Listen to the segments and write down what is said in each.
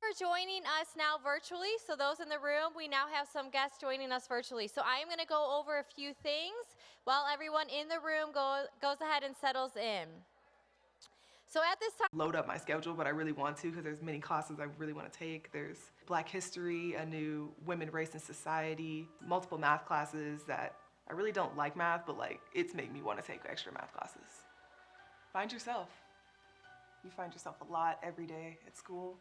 for joining us now virtually. So those in the room, we now have some guests joining us virtually. So I am going to go over a few things while everyone in the room goes ahead and settles in. So at this time, load up my schedule, but I really want to because there's many classes I really want to take. There's Black History, a new Women, Race, and Society, multiple math classes that I really don't like math, but like it's made me want to take extra math classes. Find yourself. You find yourself a lot every day at school.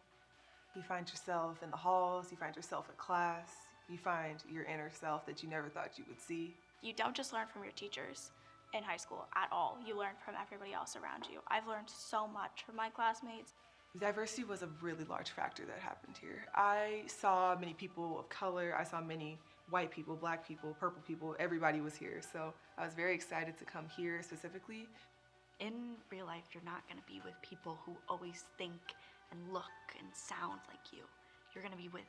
You find yourself in the halls, you find yourself at class, you find your inner self that you never thought you would see. You don't just learn from your teachers in high school at all. You learn from everybody else around you. I've learned so much from my classmates. Diversity was a really large factor that happened here. I saw many people of color, I saw many white people, Black people, purple people, everybody was here. So I was very excited to come here specifically. In real life, you're not gonna be with people who always think and look and sound like you. You're gonna be with,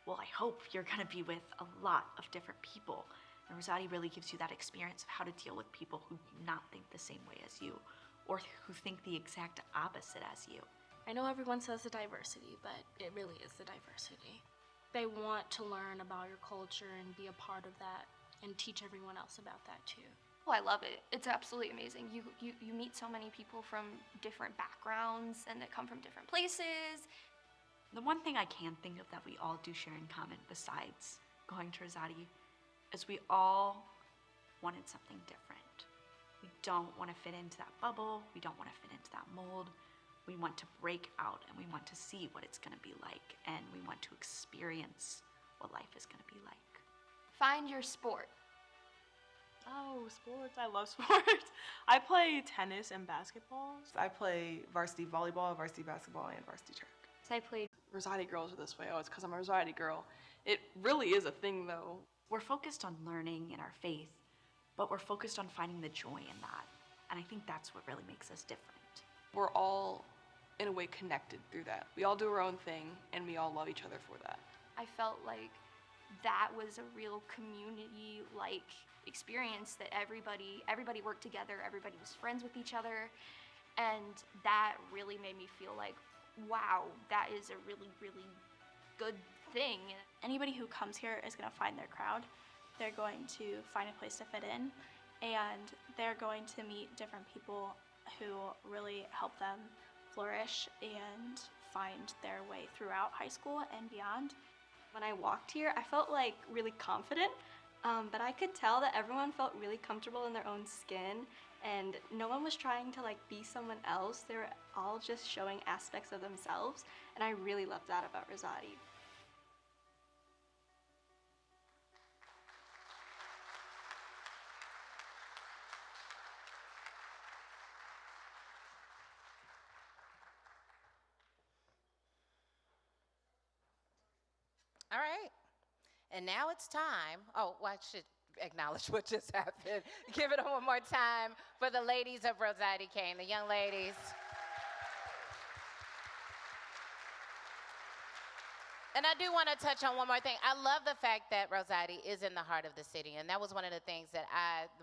well, I hope you're gonna be with a lot of different people. And Rosati really gives you that experience of how to deal with people who do not think the same way as you, or who think the exact opposite as you. I know everyone says the diversity, but it really is the diversity. They want to learn about your culture and be a part of that and teach everyone else about that too. Oh, I love it. It's absolutely amazing. You meet so many people from different backgrounds and that come from different places. The one thing I can think of that we all do share in common besides going to Rosati is we all wanted something different. We don't want to fit into that bubble. We don't want to fit into that mold. We want to break out and we want to see what it's going to be like, and we want to experience what life is going to be like. Find your sport. Oh, sports. I love sports. I play tennis and basketball. I play varsity volleyball, varsity basketball, and varsity track. So I played. Rosati girls are this way. Oh, it's because I'm a Rosati girl. It really is a thing, though. We're focused on learning in our faith, but we're focused on finding the joy in that. And I think that's what really makes us different. We're all, in a way, connected through that. We all do our own thing, and we all love each other for that. I felt like that was a real community-like experience, that everybody worked together, everybody was friends with each other, and that really made me feel like, wow, that is a really, really good thing. Anybody who comes here is going to find their crowd. They're going to find a place to fit in, and they're going to meet different people who really help them flourish and find their way throughout high school and beyond. When I walked here, I felt like really confident, but I could tell that everyone felt really comfortable in their own skin, and no one was trying to like be someone else. They were all just showing aspects of themselves, and I really loved that about Rosati. All right, and now it's time. Oh, well, I should acknowledge what just happened. Give it one more time for the ladies of Rosati Kain, the young ladies. And I do want to touch on one more thing. I love the fact that Rosati is in the heart of the city, and that was one of the things that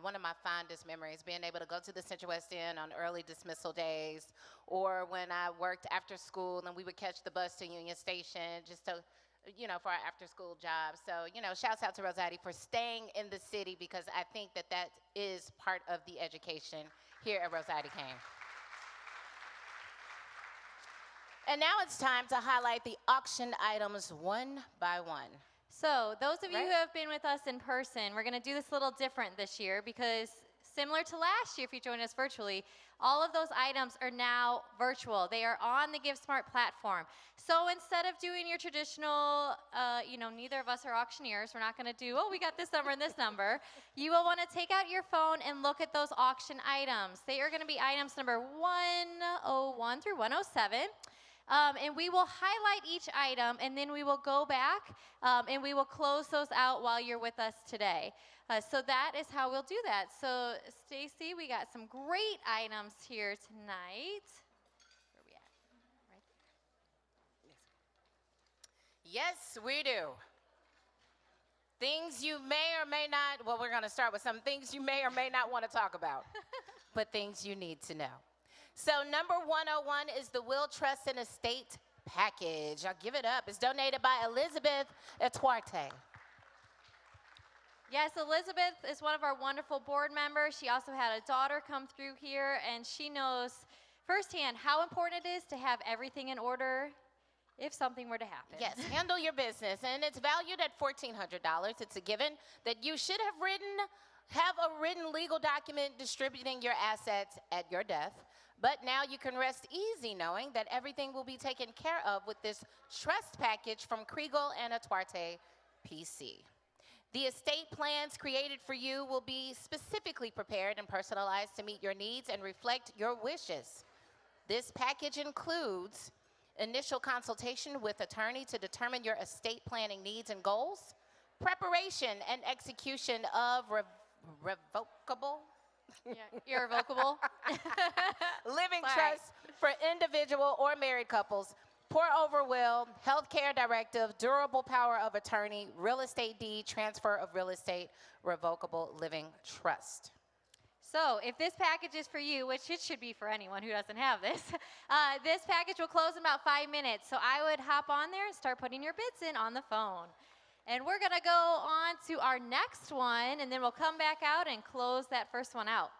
one of my fondest memories, being able to go to the Central West End on early dismissal days, or when I worked after school and we would catch the bus to Union Station just to, for our after-school job. So, shouts out to Rosati for staying in the city, because I think that that is part of the education here at Rosati Kain. And now it's time to highlight the auction items one by one. So those of you who have been with us in person, we're going to do this a little different this year, because similar to last year, if you joined us virtually, all of those items are now virtual. They are on the GiveSmart platform. So instead of doing your traditional, neither of us are auctioneers. We're not going to do, oh, we got this number and this number. You will want to take out your phone and look at those auction items. They are going to be items number 101 through 107. And we will highlight each item, and then we will go back and we will close those out while you're with us today. So that is how we'll do that. So Stacy, we got some great items here tonight. Where are we at? Right there. Yes, we do. Things you may or may not, well, we're going to start with some things you may or may not want to talk about, but things you need to know. So number 101 is the Will Trust and Estate package. I'll give it up. It's donated by Elizabeth Etuarte. Yes, Elizabeth is one of our wonderful board members. She also had a daughter come through here, and she knows firsthand how important it is to have everything in order if something were to happen. Yes, handle your business, and it's valued at $1,400. It's a given that you should have a written legal document distributing your assets at your death. But now you can rest easy knowing that everything will be taken care of with this trust package from Kriegel and Etuarte PC. The estate plans created for you will be specifically prepared and personalized to meet your needs and reflect your wishes. This package includes initial consultation with attorney to determine your estate planning needs and goals, preparation and execution of revocable Irrevocable. living Sorry. trust for individual or married couples, pour-over will, healthcare directive, durable power of attorney, real estate deed, transfer of real estate, revocable living trust. So if this package is for you, which it should be for anyone who doesn't have this, this package will close in about 5 minutes. So I would hop on there and start putting your bids in on the phone. And we're going to go on to our next one, and then we'll come back out and close that first one out.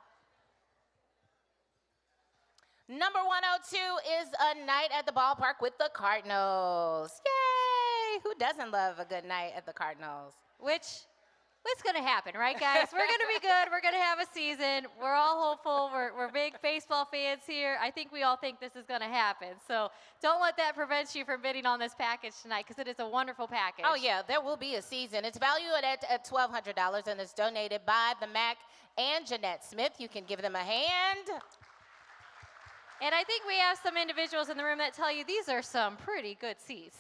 Number 102 is A Night at the Ballpark with the Cardinals. Yay! Who doesn't love a good night at the Cardinals? What's going to happen, right, guys? We're going to be good. We're going to have a season. We're all hopeful. We're big baseball fans here. I think we all think this is going to happen. So don't let that prevent you from bidding on this package tonight, because it is a wonderful package. Oh, yeah, there will be a season. It's valued at $1,200, and it's donated by the Mac and Jeanette Smith. You can give them a hand. And I think we have some individuals in the room that tell you these are some pretty good seats.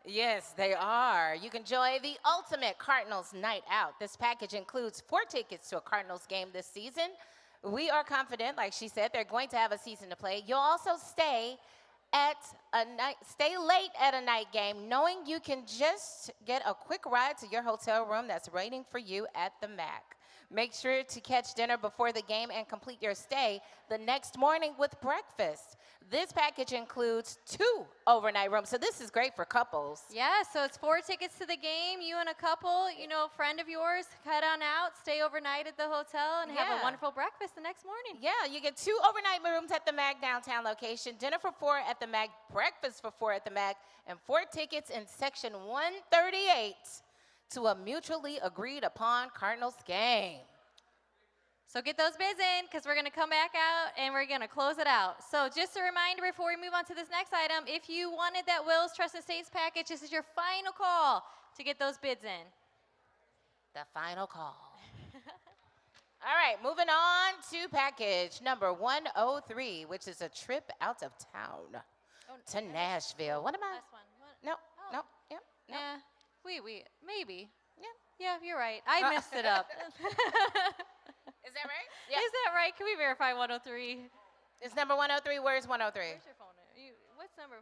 Yes, they are. You can enjoy the ultimate Cardinals night out. This package includes 4 tickets to a Cardinals game this season. We are confident, like she said, they're going to have a season to play. You'll also stay late at a night game, knowing you can just get a quick ride to your hotel room that's waiting for you at the Mac. Make sure to catch dinner before the game and complete your stay the next morning with breakfast. This package includes 2 overnight rooms, so this is great for couples. Yeah, so it's 4 tickets to the game. You and a couple, a friend of yours, head on out, stay overnight at the hotel, and have a wonderful breakfast the next morning. Yeah, you get 2 overnight rooms at the Mac downtown location, dinner for 4 at the Mac, breakfast for 4 at the Mac, and 4 tickets in section 138 to a mutually agreed upon Cardinals game. So get those bids in, because we're going to come back out and we're going to close it out. So just a reminder before we move on to this next item, if you wanted that Wills Trust Estates package, this is your final call to get those bids in. The final call. All right, moving on to package number 103, which is a trip out of town to Nashville. What am I? Last one. What? No, Oh. no, yeah, no. Yeah, maybe. Yeah. Yeah, you're right. I messed it up. Is that right? Yeah. Is that right? Can we verify 103? It's number 103. Where's 103? Where's your phone? What's number?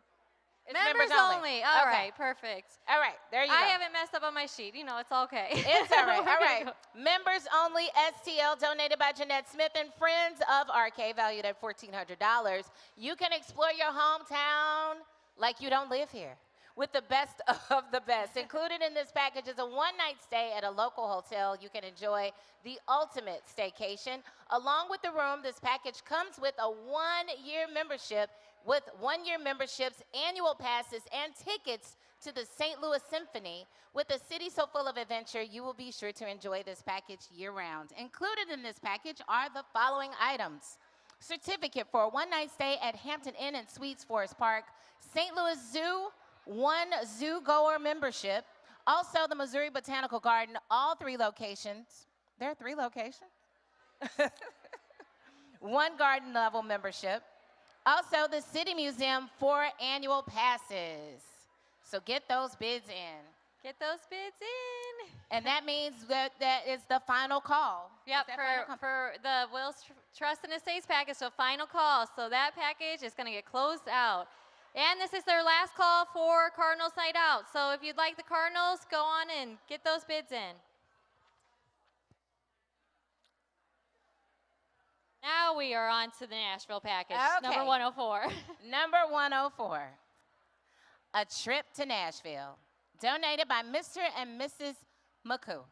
It's members only. All right, perfect. All right, there you go. I haven't messed up on my sheet. It's okay. It's all right. All right. Members only STL donated by Jeanette Smith and friends of RK, valued at $1,400. You can explore your hometown like you don't live here with the best of the best. Included in this package is a one-night stay at a local hotel. You can enjoy the ultimate staycation. Along with the room, this package comes with a one-year membership with one-year memberships, annual passes, and tickets to the St. Louis Symphony. With a city so full of adventure, you will be sure to enjoy this package year-round. Included in this package are the following items: certificate for a one-night stay at Hampton Inn and Suites Forest Park, St. Louis Zoo, 1 zoo-goer membership, also the Missouri Botanical Garden, all 3 locations. There are 3 locations. 1 garden level membership. Also the City Museum, 4 annual passes. So get those bids in. Get those bids in. And that means that is the final call. Yep, for the Wills Trust and Estates package, so final call. So that package is going to get closed out. And this is their last call for Cardinals Night Out. So if you'd like the Cardinals, go on and get those bids in. Now we are on to the Nashville package, Okay. number 104. Number 104. A Trip to Nashville, donated by Mr. and Mrs. McHugh.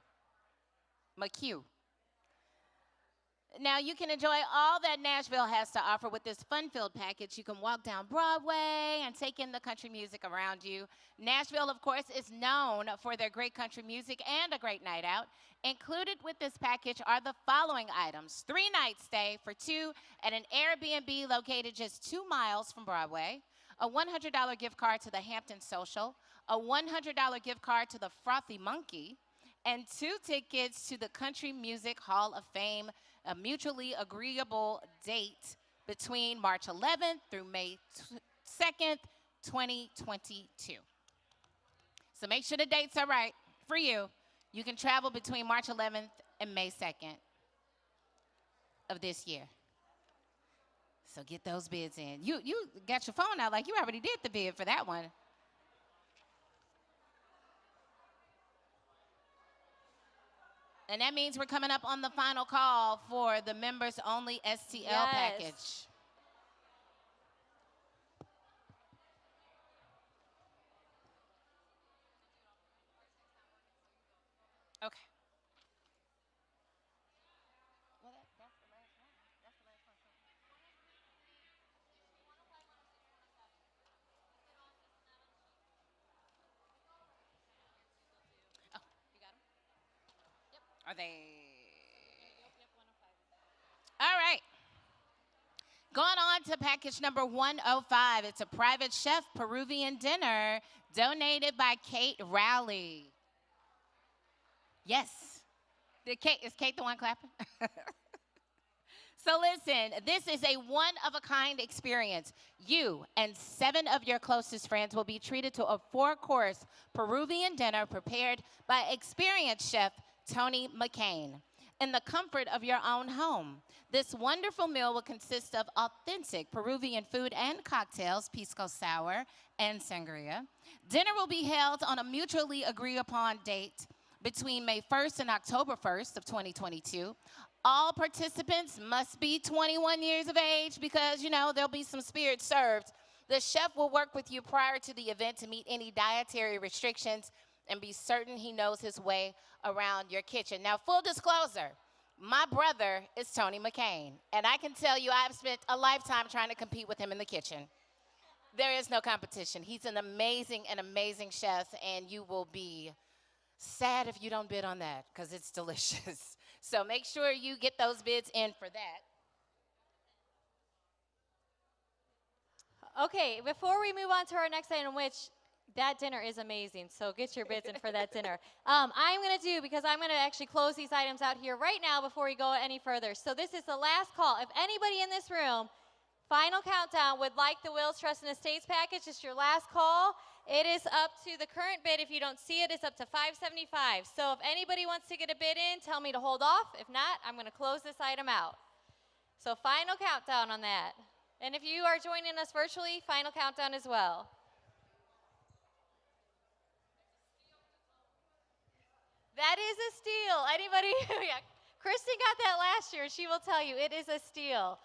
Now, you can enjoy all that Nashville has to offer with this fun-filled package. You can walk down Broadway and take in the country music around you. Nashville, of course, is known for their great country music and a great night out. Included with this package are the following items: 3-night stay for 2 at an Airbnb located just 2 miles from Broadway, a $100 gift card to the Hampton Social, a $100 gift card to the Frothy Monkey, and 2 tickets to the Country Music Hall of Fame, a mutually agreeable date between March 11th through May 2nd, 2022. So make sure the dates are right for you. You can travel between March 11th and May 2nd of this year. So get those bids in. You got your phone out like you already did the bid for that one. And that means we're coming up on the final call for the members-only STL package. Okay. Are they? All right. Going on to package number 105. It's a private chef Peruvian dinner donated by Kate Rowley. Yes. Is Kate the one clapping? So listen, this is a one-of-a-kind experience. You and 7 of your closest friends will be treated to a 4-course Peruvian dinner prepared by experienced chef Tony McCain in the comfort of your own home. This wonderful meal will consist of authentic Peruvian food and cocktails, pisco sour and sangria. Dinner will be held on a mutually agreed-upon date between May 1st and October 1st of 2022. All participants must be 21 years of age because, there'll be some spirits served. The chef will work with you prior to the event to meet any dietary restrictions and be certain he knows his way around your kitchen. Now, full disclosure, my brother is Tony McCain, and I can tell you I've spent a lifetime trying to compete with him in the kitchen. There is no competition. He's an amazing chef, and you will be sad if you don't bid on that because it's delicious. So make sure you get those bids in for that. Okay, before we move on to our next item, which that dinner is amazing, so get your bids in for that dinner. I'm going to actually close these items out here right now before we go any further. So this is the last call. If anybody in this room, final countdown, would like the Wills Trust and Estates package, it's your last call. It is up to the current bid. If you don't see it, it's up to $575. So if anybody wants to get a bid in, tell me to hold off. If not, I'm going to close this item out. So final countdown on that. And if you are joining us virtually, final countdown as well. That is a steal. Anybody? Yeah. Kristen got that last year. She will tell you it is a steal.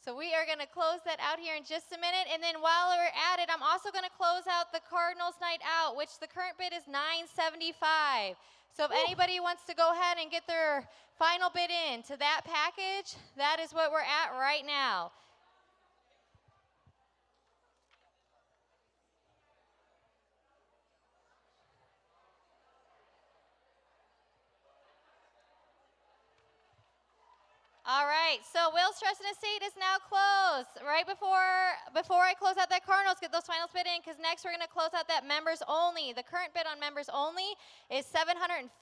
So we are going to close that out here in just a minute. And then while we're at it, I'm also going to close out the Cardinals Night Out, which the current bid is $975. So if anybody wants to go ahead and get their final bid in to that package, that is what we're at right now. All right, so Wills Trust and Estate is now closed. Right before I close out that Cardinals, get those finals bid in, because next we're going to close out that members only. The current bid on members only is $750.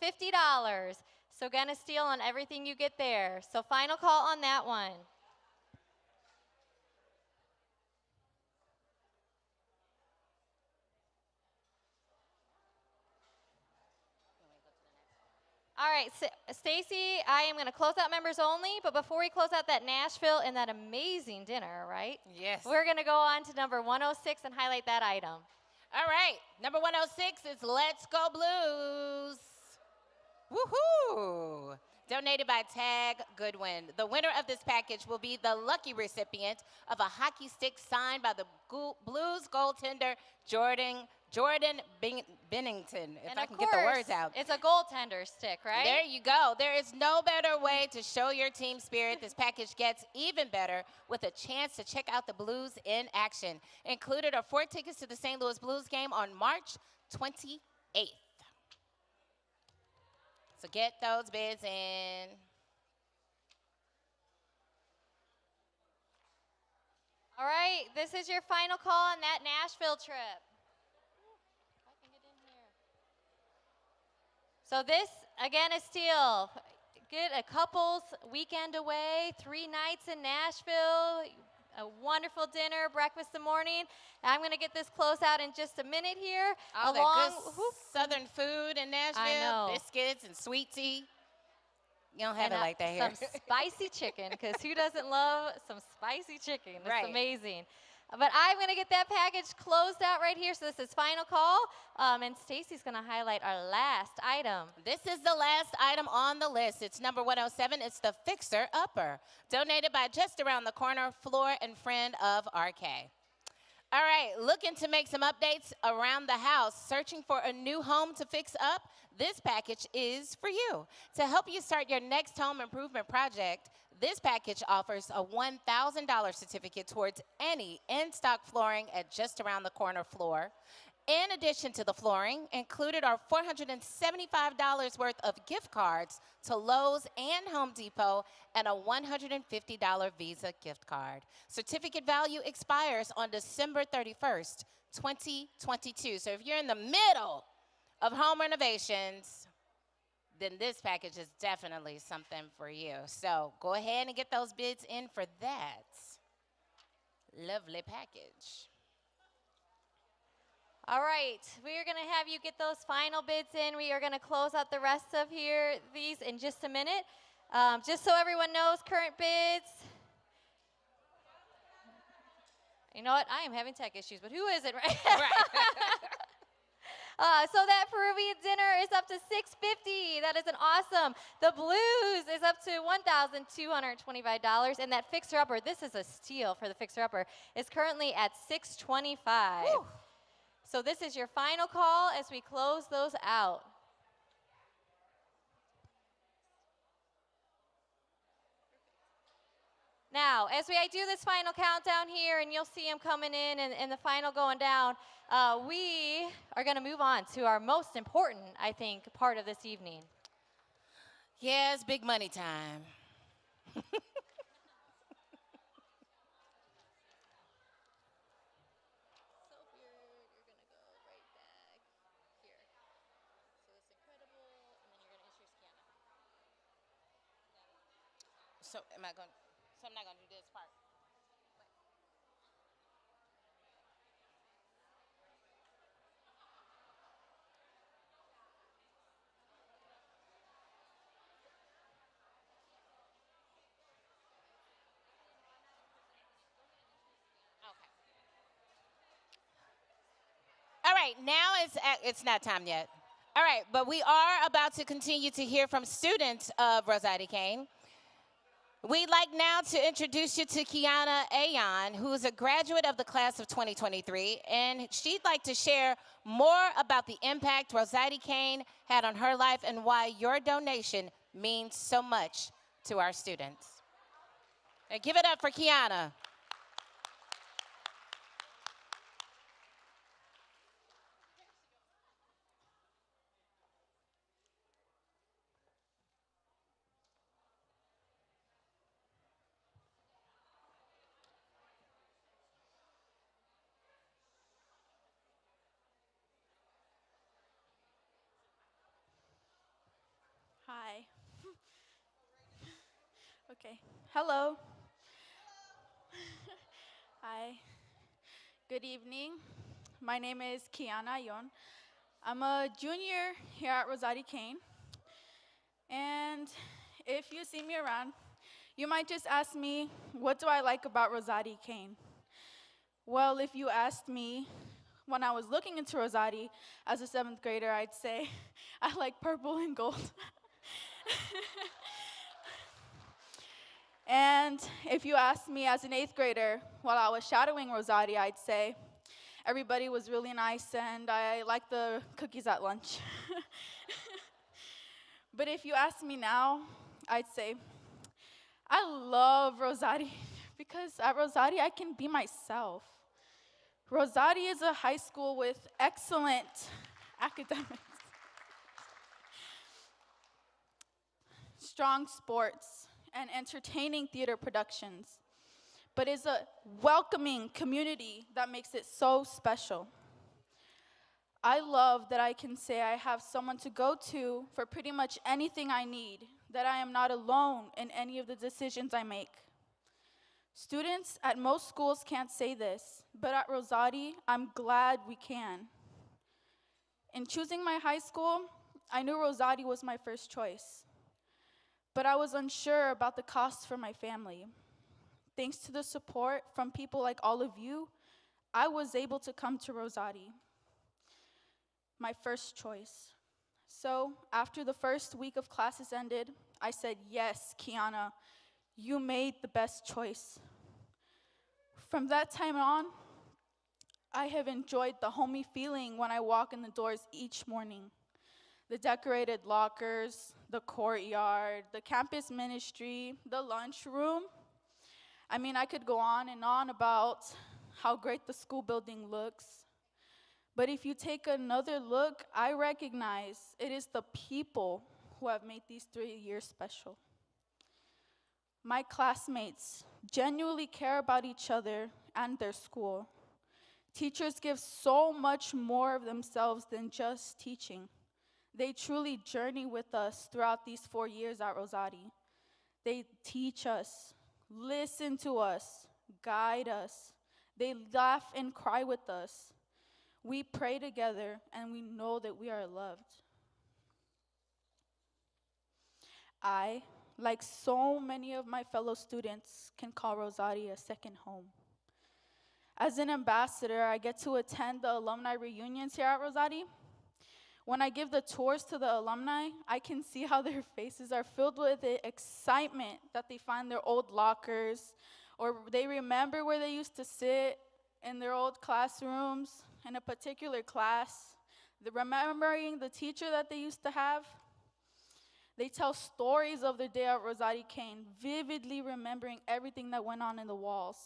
So gonna steal on everything you get there. So final call on that one. All right, Stacy, I am going to close out members only, but before we close out that Nashville and that amazing dinner, right? Yes. We're going to go on to number 106 and highlight that item. All right, number 106 is Let's Go Blues. Woohoo! donated by Tag Goodwin. The winner of this package will be the lucky recipient of a hockey stick signed by the Blues goaltender Jordan Bennington, if And I of can get the words course, out. it's a goaltender stick, right? There you go. There is no better way to show your team spirit. This package gets even better with a chance to check out the Blues in action. Included are 4 tickets to the St. Louis Blues game on March 28th. So get those bids in. All right, this is your final call on that Nashville trip. If I can get in here. So this, again, is Steele. Get a couple's weekend away, 3 nights in Nashville, a wonderful dinner, breakfast in the morning. I'm going to get this closed out in just a minute here. All that good Southern food in Nashville. I know. Biscuits and sweet tea. You don't have And it like that here. Some spicy chicken, because who doesn't love some spicy chicken? It's Right. amazing. But I'm going to get that package closed out right here. So this is final call. And Stacy's going to highlight our last item. This is the last item on the list. It's number 107. It's the Fixer Upper, donated by Just Around the Corner, Floor and Friend of RK. All right, looking to make some updates around the house, searching for a new home to fix up? This package is for you. To help you start your next home improvement project, this package offers a $1,000 certificate towards any in-stock flooring at Just Around the Corner Floor. In addition to the flooring, included are $475 worth of gift cards to Lowe's and Home Depot and a $150 Visa gift card. Certificate value expires on December 31st, 2022. So if you're in the middle of home renovations, then this package is definitely something for you. So go ahead and get those bids in for that lovely package. All right, we are going to have you get those final bids in. We are going to close out the rest of these in just a minute. Just so everyone knows, current bids. You know what? I am having tech issues, but who is it, right? Right. So that Peruvian dinner is up to $650. That is an awesome. The Blues is up to $1,225, and that Fixer Upper, this is a steal for the Fixer Upper, is currently at $625. Woo. So this is your final call as we close those out. Now, as I do this final countdown here, and you'll see them coming in and the final going down, we are going to move on to our most important, I think, part of this evening. Yeah, it's big money time. So am I going? So I'm not going to do this part. Okay. All right. Now it's not time yet. All right, but we are about to continue to hear from students of Rosati Kain. We'd like now to introduce you to Kiana Ayon, who is a graduate of the class of 2023, and she'd like to share more about the impact Rosati Kain had on her life and why your donation means so much to our students. And give it up for Kiana. Hi. Okay. Hello. Hi. Good evening. My name is Kiana Ayon. I'm a junior here at Rosati Kain. And if you see me around, you might just ask me, what do I like about Rosati Kain? Well, if you asked me when I was looking into Rosati as a 7th grader, I'd say I like purple and gold. And if you asked me as an 8th grader, while I was shadowing Rosati, I'd say everybody was really nice and I liked the cookies at lunch. But if you ask me now, I'd say I love Rosati because at Rosati I can be myself. Rosati is a high school with excellent academics, strong sports, and entertaining theater productions, but is a welcoming community that makes it so special. I love that I can say I have someone to go to for pretty much anything I need, that I am not alone in any of the decisions I make. Students at most schools can't say this, but at Rosati, I'm glad we can. In choosing my high school, I knew Rosati was my first choice, but I was unsure about the cost for my family. Thanks to the support from people like all of you, I was able to come to Rosati, my first choice. So after the first week of classes ended, I said, yes, Kiana, you made the best choice. From that time on, I have enjoyed the homey feeling when I walk in the doors each morning. The decorated lockers, the courtyard, the campus ministry, the lunchroom. I mean, I could go on and on about how great the school building looks. But if you take another look, I recognize it is the people who have made these 3 years special. My classmates genuinely care about each other and their school. Teachers give so much more of themselves than just teaching. They truly journey with us throughout these 4 years at Rosati. They teach us, listen to us, guide us. They laugh and cry with us. We pray together and we know that we are loved. I, like so many of my fellow students, can call Rosati a second home. As an ambassador, I get to attend the alumni reunions here at Rosati. When I give the tours to the alumni, I can see how their faces are filled with the excitement that they find their old lockers, or they remember where they used to sit in their old classrooms in a particular class, remembering the teacher that they used to have. They tell stories of their day at Rosati Kain, vividly remembering everything that went on in the walls.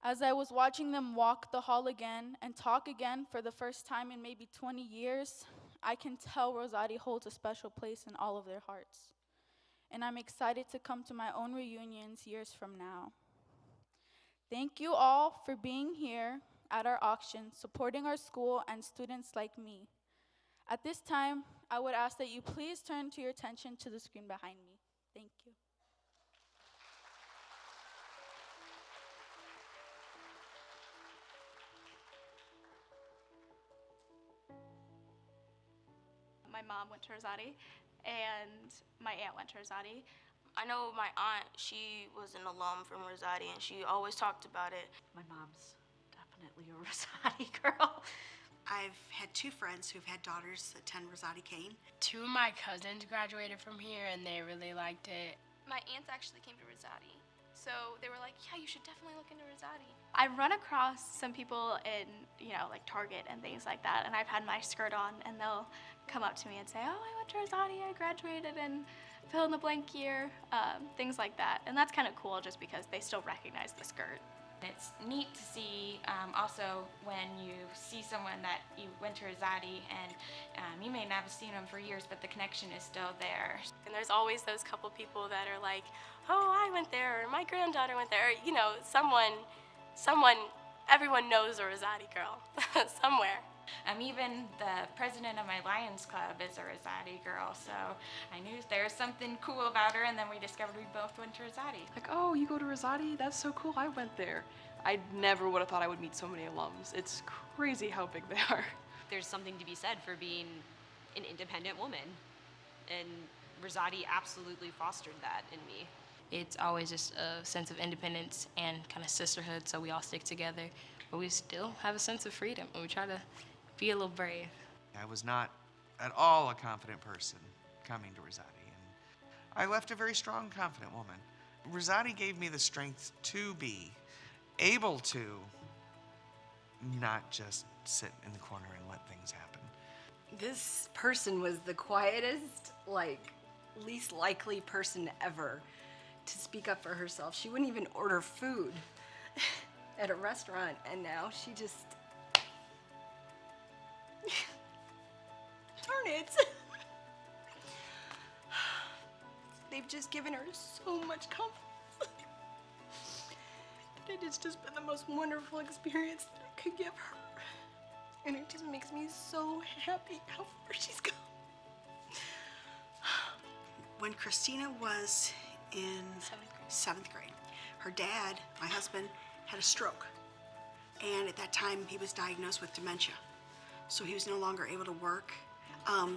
As I was watching them walk the hall again and talk again for the first time in maybe 20 years, I can tell Rosati holds a special place in all of their hearts. And I'm excited to come to my own reunions years from now. Thank you all for being here at our auction, supporting our school and students like me. At this time, I would ask that you please turn your attention to the screen behind me. Thank you. My mom went to Rosati, and my aunt went to Rosati. I know my aunt, she was an alum from Rosati, and she always talked about it. My mom's definitely a Rosati girl. I've had 2 friends who've had daughters attend Rosati Kain. 2 of my cousins graduated from here, and they really liked it. My aunts actually came to Rosati, so they were like, yeah, you should definitely look into Rosati. I've run across some people in, like Target and things like that, and I've had my skirt on, and they'll come up to me and say, oh, I went to Rosati, I graduated in fill in the blank year, things like that. And that's kind of cool just because they still recognize the skirt. It's neat to see also when you see someone that you went to Rosati and you may not have seen them for years, but the connection is still there. And there's always those couple people that are like, oh, I went there, or my granddaughter went there, or, someone, everyone knows a Rosati girl somewhere. Even the president of my Lions Club is a Rosati girl, so I knew there was something cool about her, and then we discovered we both went to Rosati. Like, oh, you go to Rosati? That's so cool, I went there. I never would have thought I would meet so many alums. It's crazy how big they are. There's something to be said for being an independent woman, and Rosati absolutely fostered that in me. It's always just a sense of independence and kind of sisterhood, so we all stick together, but we still have a sense of freedom, and we try to be a little brave. I was not at all a confident person. coming to Rosati. And I left a very strong, confident woman. Rosati gave me the strength to be able to not just sit in the corner and let things happen. This person was the quietest, least likely person ever to speak up for herself. She wouldn't even order food at a restaurant, and now she just... Darn it! They've just given her so much confidence. That it's just been the most wonderful experience that I could give her. And it just makes me so happy how far she's come. When Christina was in 7th grade, her dad, my husband, had a stroke. And at that time, he was diagnosed with dementia. So he was no longer able to work.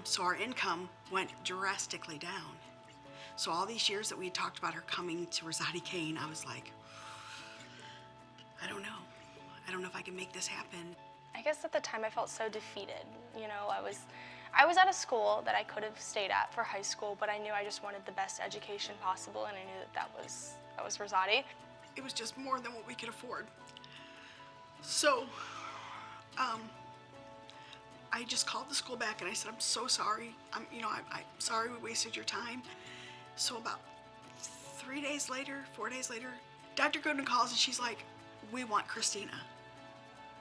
So our income went drastically down. So all these years that we had talked about her coming to Rosati Kain, I was like, I don't know. I don't know if I can make this happen. I guess at the time I felt so defeated. You know, I was at a school that I could have stayed at for high school, but I knew I just wanted the best education possible, and I knew that was Rosati. It was just more than what we could afford. So, I just called the school back and I said, I'm so sorry. I'm sorry we wasted your time. So about 4 days later, Dr. Gooden calls and she's like, we want Christina.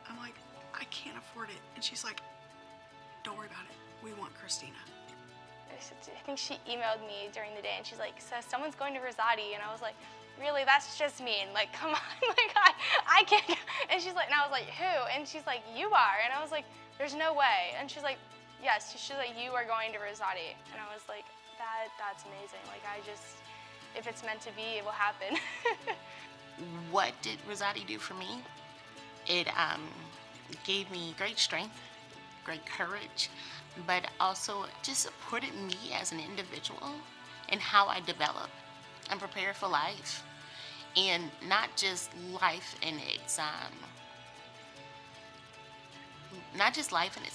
I'm like, I can't afford it. And she's like, don't worry about it. We want Christina. I think she emailed me during the day and she's like, so someone's going to Rosati. And I was like, really, that's just mean. Like, come on, like I can't go. And she's like, and I was like, who? And she's like, you are. And I was like, there's no way. And she's like, yes. She's like, you are going to Rosati. And I was like, that's amazing. Like, if it's meant to be, it will happen. What did Rosati do for me? It gave me great strength, great courage, but also just supported me as an individual and how I develop and prepare for life. And not just life in its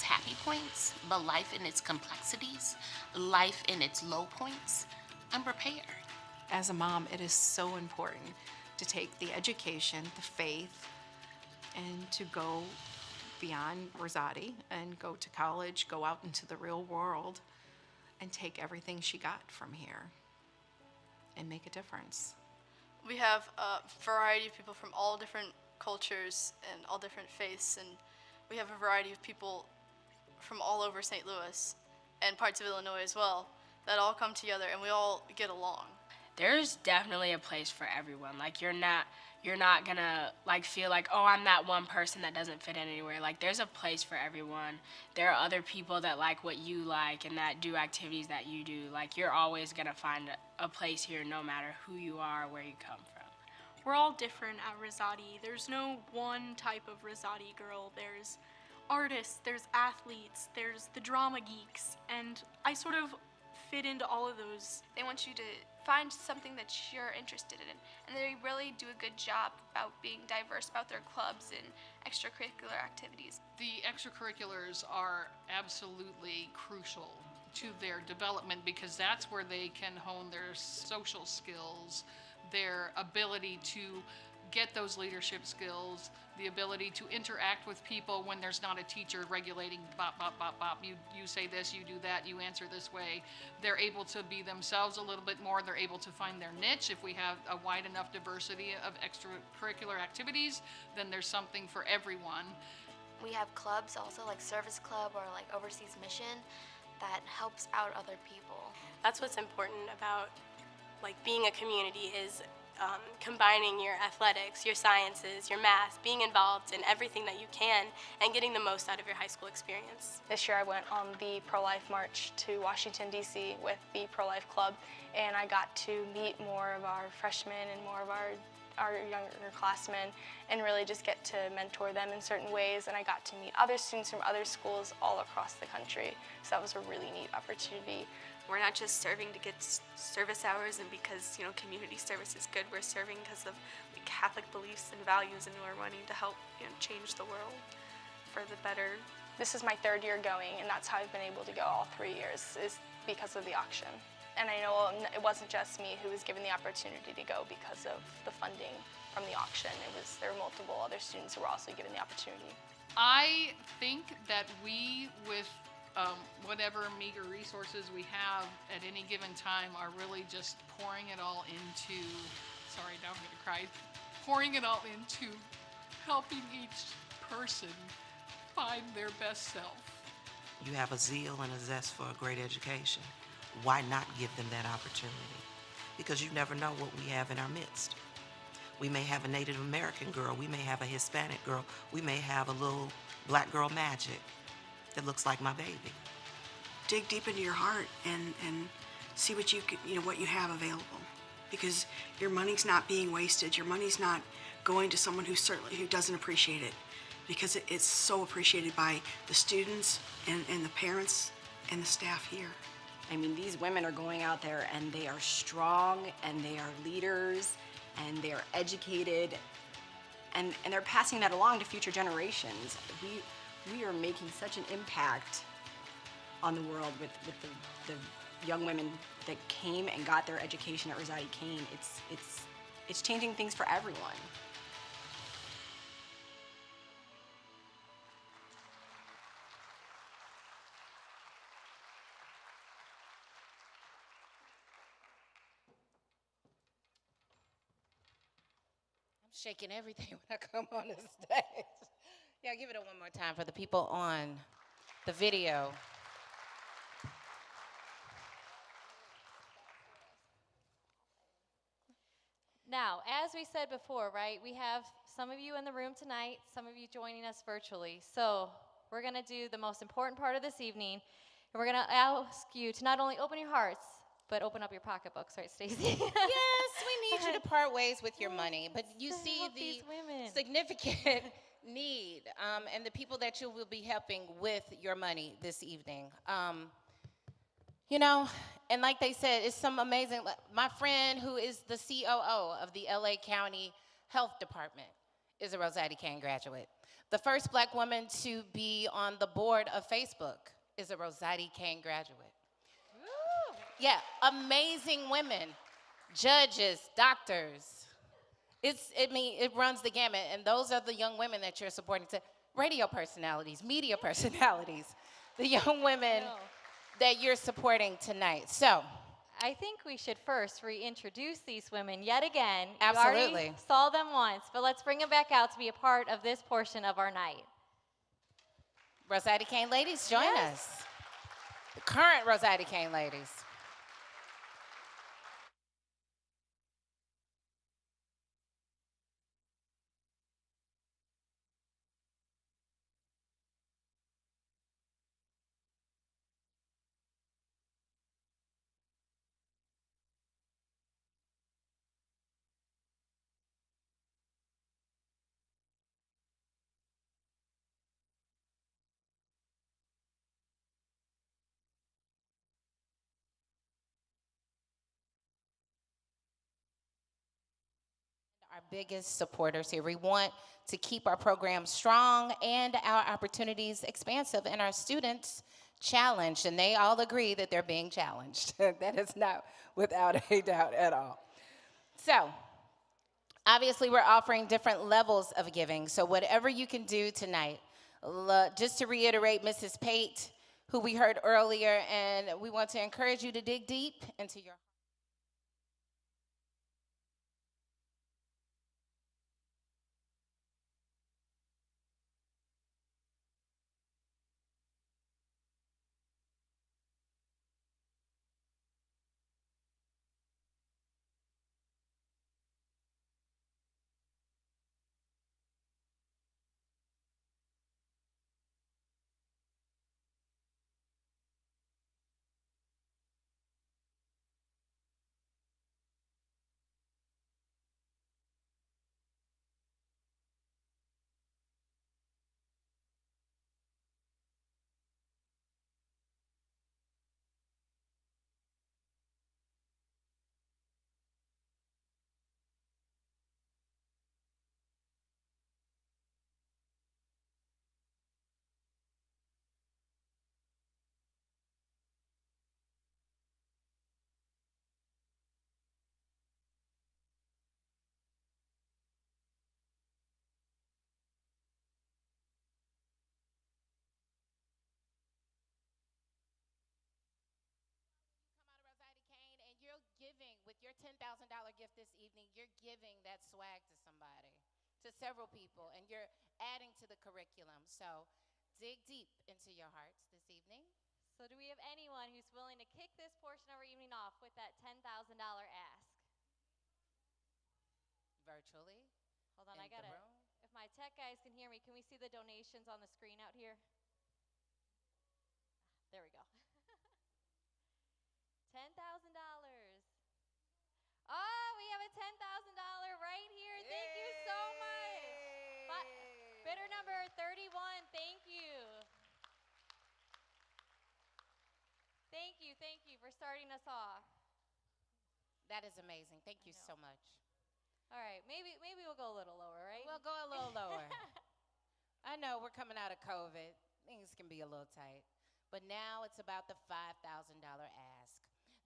happy points, but life in its complexities, life in its low points. I'm prepared. As a mom, it is so important to take the education, the faith, and to go beyond Rosati and go to college, go out into the real world, and take everything she got from here and make a difference. We have a variety of people from all different cultures and all different faiths, and we have a variety of people from all over St. Louis and parts of Illinois as well that all come together and we all get along. There's definitely a place for everyone. Like, you're not gonna feel like, oh, I'm that one person that doesn't fit in anywhere. Like, there's a place for everyone. There are other people that like what you like and that do activities that you do. Like, you're always gonna find a place here no matter who you are or where you come from. We're all different at Rosati. There's no one type of Rosati girl. There's artists, there's athletes, there's the drama geeks, and I sort of fit into all of those. They want you to find something that you're interested in, and they really do a good job about being diverse about their clubs and extracurricular activities. The extracurriculars are absolutely crucial to their development because that's where they can hone their social skills, their ability to get those leadership skills, the ability to interact with people when there's not a teacher regulating bop, bop, bop, bop. You say this, you do that, you answer this way. They're able to be themselves a little bit more. They're able to find their niche. If we have a wide enough diversity of extracurricular activities, then there's something for everyone. We have clubs also, like Service Club or like Overseas Mission, that helps out other people. That's what's important about being a community is combining your athletics, your sciences, your math, being involved in everything that you can, and getting the most out of your high school experience. This year I went on the pro-life march to Washington, D.C. with the pro-life club, and I got to meet more of our freshmen and more of our younger classmen and really just get to mentor them in certain ways, and I got to meet other students from other schools all across the country, so that was a really neat opportunity. We're not just serving to get service hours and because, community service is good. We're serving because of Catholic beliefs and values, and we're wanting to help, change the world for the better. This is my 3rd year going, and that's how I've been able to go all 3 years, is because of the auction. And I know it wasn't just me who was given the opportunity to go because of the funding from the auction. There were multiple other students who were also given the opportunity. I think that we, with whatever meager resources we have at any given time, are really just pouring it all into, sorry, now I'm gonna cry, pouring it all into helping each person find their best self. You have a zeal and a zest for a great education. Why not give them that opportunity? Because you never know what we have in our midst. We may have a Native American girl, we may have a Hispanic girl, we may have a little black girl magic that looks like my baby. Dig deep into your heart and see what what you have available. Because your money's not being wasted. Your money's not going to someone who doesn't appreciate it. Because it's so appreciated by the students and the parents and the staff here. I mean, these women are going out there and they are strong and they are leaders and they are educated and they're passing that along to future generations. We are making such an impact on the world with the young women that came and got their education at Rosati Kain. It's changing things for everyone. Shaking everything when I come on the stage. Yeah, give it one more time for the people on the video. Now, as we said before, right, we have some of you in the room tonight, some of you joining us virtually. So we're going to do the most important part of this evening, and we're going to ask you to not only open your hearts, but open up your pocketbooks, right, Stacey? Yes, we need you to part ways with your money, but you see the significant need and the people that you will be helping with your money this evening. You know, and like they said, it's some amazing, my friend who is the COO of the LA County Health Department is a Rosati Kain graduate. The first black woman to be on the board of Facebook is a Rosati Kain graduate. Yeah, amazing women, judges, doctors. It runs the gamut, and those are the young women that you're supporting. Radio personalities, media personalities, the young women that you're supporting tonight. So, I think we should first reintroduce these women yet again. Absolutely. You already saw them once, but let's bring them back out to be a part of this portion of our night. Rosati Kain ladies, join us. The current Rosati Kain ladies. Our biggest supporters here. We want to keep our program strong and our opportunities expansive and our students challenged, and they all agree that they're being challenged. That is not without a doubt at all. So, obviously we're offering different levels of giving, so whatever you can do tonight, just to reiterate Mrs. Pate, who we heard earlier, and we want to encourage you to dig deep into your your $10,000 gift this evening, you're giving that swag to somebody, to several people, and you're adding to the curriculum. So dig deep into your hearts this evening. So do we have anyone who's willing to kick this portion of our evening off with that $10,000 ask? Virtually. Hold on, in I got the it. room. If my tech guys can hear me, can we see the donations on the screen out here? There we go. $10,000. Oh, we have a $10,000 right here. Thank you so much. Bidder number 31, thank you. Thank you for starting us off. That is amazing. Thank you so much. All right, maybe we'll go a little lower, right? We'll go a little lower. I know we're coming out of COVID. Things can be a little tight. But now it's about the $5,000 ask.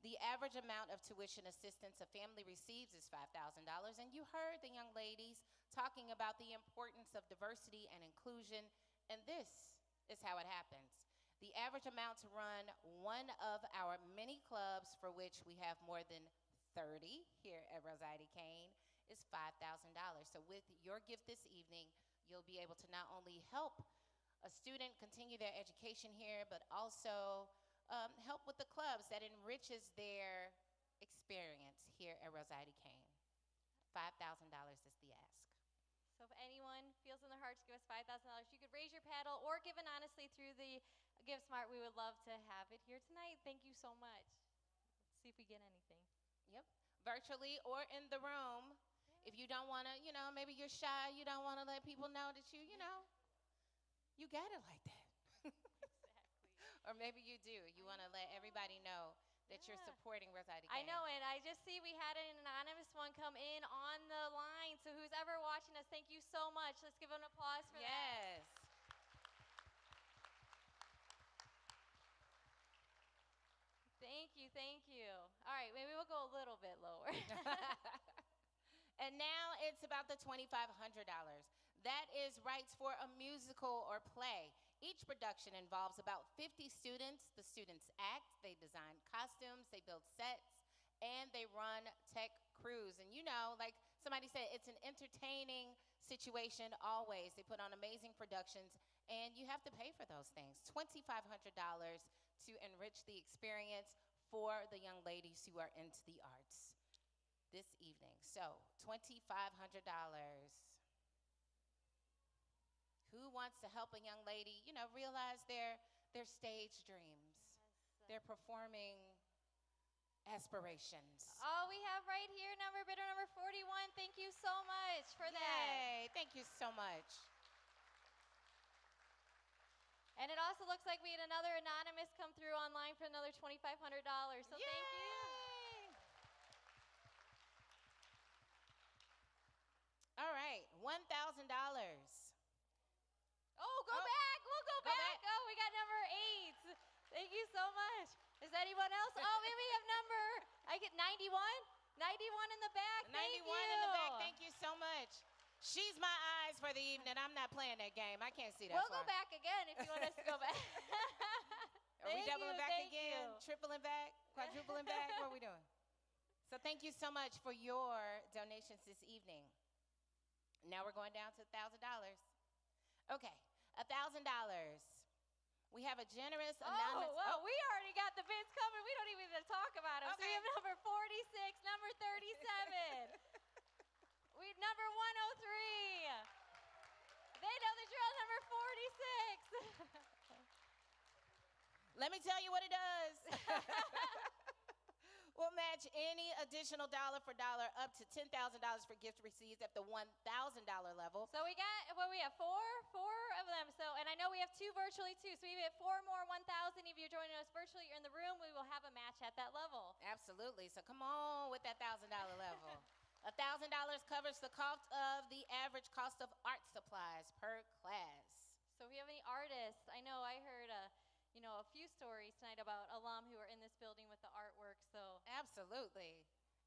The average amount of tuition assistance a family receives is $5,000, and you heard the young ladies talking about the importance of diversity and inclusion, and this is how it happens. The average amount to run one of our many clubs, for which we have more than 30 here at Rosati Kain, is $5,000. So with your gift this evening, you'll be able to not only help a student continue their education here, but also help with the clubs that enriches their experience here at Rosati Kain. $5,000 is the ask. So if anyone feels in their heart to give us $5,000, you could raise your paddle or give it honestly through the Give Smart. We would love to have it here tonight. Thank you so much. Let's see if we get anything. Yep, virtually or in the room. If you don't want to, maybe you're shy, you don't want to let people know that you got it like that. Exactly. Or maybe you do. You want to let everybody know that you're supporting Rosati Kain. I know, and I just see we had an anonymous one come in on the line. So who's ever watching us, thank you so much. Let's give an applause for that. Yes. Thank you. All right, maybe we'll go a little bit lower. And now it's about the $2,500. That is rights for a musical or play. Each production involves about 50 students. The students act, they design costumes, they build sets, and they run tech crews. And like somebody said, it's an entertaining situation always. They put on amazing productions, and you have to pay for those things. $2,500 to enrich the experience for the young ladies who are into the arts this evening. So, $2,500. Who wants to help a young lady, realize their stage dreams, their performing aspirations? Oh, we have right here bidder number 41. Thank you so much for that. Yay, thank you so much. And it also looks like we had another anonymous come through online for another $2,500. So thank you. All right, $1,000. Oh, go back. We'll go back. Oh, we got number 8. Thank you so much. Is anyone else? Oh, maybe we have I get 91? 91 in the back. 91 in the back. Thank you so much. She's my eyes for the evening. I'm not playing that game. I can't see that We'll far. go back again if you want us to go back. Are we doubling back again? Tripling back? Quadrupling back? What are we doing? So thank you so much for your donations this evening. Now we're going down to $1,000. Okay, $1,000. We have a generous anonymous. Oh, well, we already got the bids coming. We don't even need to talk about them. Okay. So we have number 46, number 37. Number 103. They know the drill, number 46. Let me tell you what it does. We'll match any additional dollar for dollar up to $10,000 for gift receipts at the $1,000 level. So we have four of them. So, and I know we have 2 virtually too. So we have 4 more 1,000. If you're joining us virtually, you're in the room, we will have a match at that level. Absolutely. So come on with that $1,000 level. $1,000 covers the cost of the average cost of art supplies per class. So if you have any artists, I know I heard a few stories tonight about alum who are in this building with the artwork. So absolutely,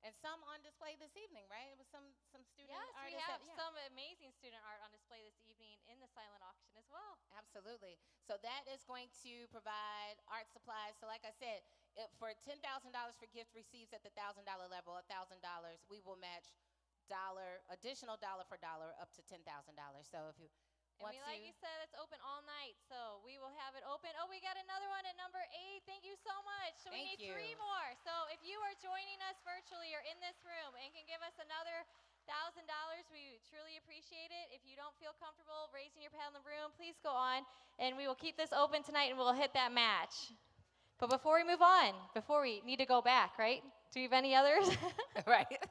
and some on display this evening, right? It was some student artists. Yes, we have some amazing student art on display this evening in the silent auction as well. Absolutely. So that is going to provide art supplies. So like I said, for $10,000 for gift receipts at the $1,000 level, $1,000, we will match additional dollar for dollar up to $10,000. So if you And like you said, it's open all night, so we will have it open. Oh, we got another one at number 8. Thank you so much. So we need 3 more. So if you are joining us virtually or in this room and can give us another $1,000, we truly appreciate it. If you don't feel comfortable raising your paddle in the room, please go on, and we will keep this open tonight, and we'll hit that match. But before we move on, before we need to go back, right? Do you have any others? Right.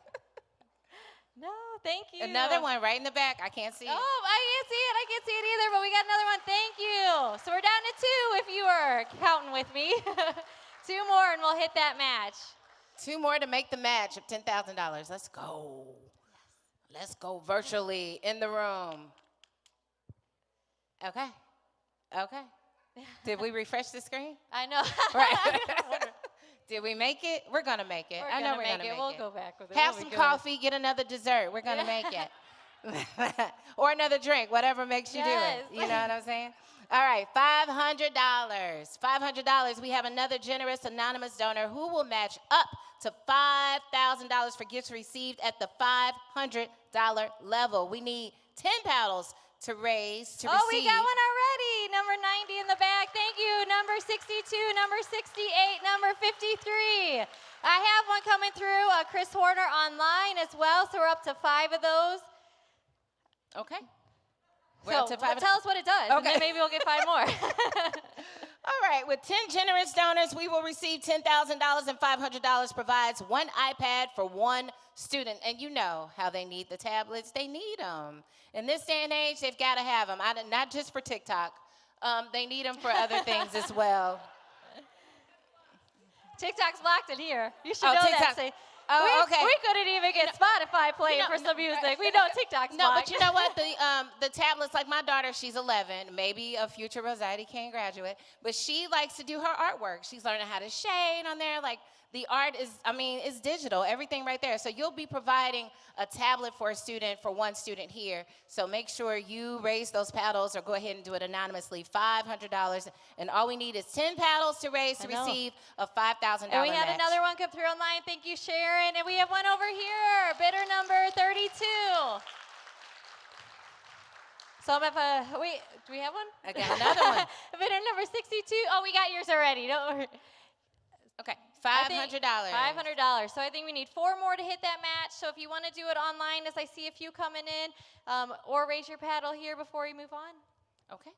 No, thank you. Another one right in the back. I can't see it. Oh, I can't see it. I can't see it either, but we got another one. Thank you. So we're down to 2 if you are counting with me. 2 more, and we'll hit that match. 2 more to make the match of $10,000. Let's go. Yes. Let's go virtually in the room. Okay. Okay. Did we refresh the screen? I know. Right. Did we make it? We're going to make it. I know we're going to make it. We'll go back with it. Have some coffee, get another dessert. We're going to make it. Or another drink, whatever makes you do it. You know what I'm saying? All right, $500. $500. We have another generous anonymous donor who will match up to $5,000 for gifts received at the $500 level. We need 10 paddles to raise to receive. Oh, we got one already. Number 90 in the back. Thank you. Number 62, number 68, number 53. I have one coming through, Chris Horner online as well, so we're up to 5 of those. Okay. We're up to 5. Tell us what it does, and then maybe we'll get 5 more. All right, with 10 generous donors, we will receive $10,000, and $500 provides 1 iPad for 1 student. And you know how they need the tablets. They need them. In this day and age, they've got to have them, not just for TikTok. They need them for other things as well. TikTok's blocked in here. You should know TikTok. that. Okay. We couldn't even get Spotify playing for some music. We know TikTok's No, blocked. but you know what? The tablets, like my daughter, she's 11, maybe a future Rosati Kain graduate, but she likes to do her artwork. She's learning how to shade on there. Like, the art is, it's digital, everything right there. So you'll be providing a tablet for a student, for 1 student here. So make sure you raise those paddles or go ahead and do it anonymously, $500. And all we need is 10 paddles to raise to receive a $5,000 And we had match. another one come through online. Thank you, Sharon. And we have one over here, bidder number 32. So do we have one? I got another one. Bidder number 62. Oh, we got yours already. Don't worry. Okay, $500. $500. So I think we need 4 more to hit that match. So if you want to do it online, as I see a few coming in, or raise your paddle here before we move on. Okay.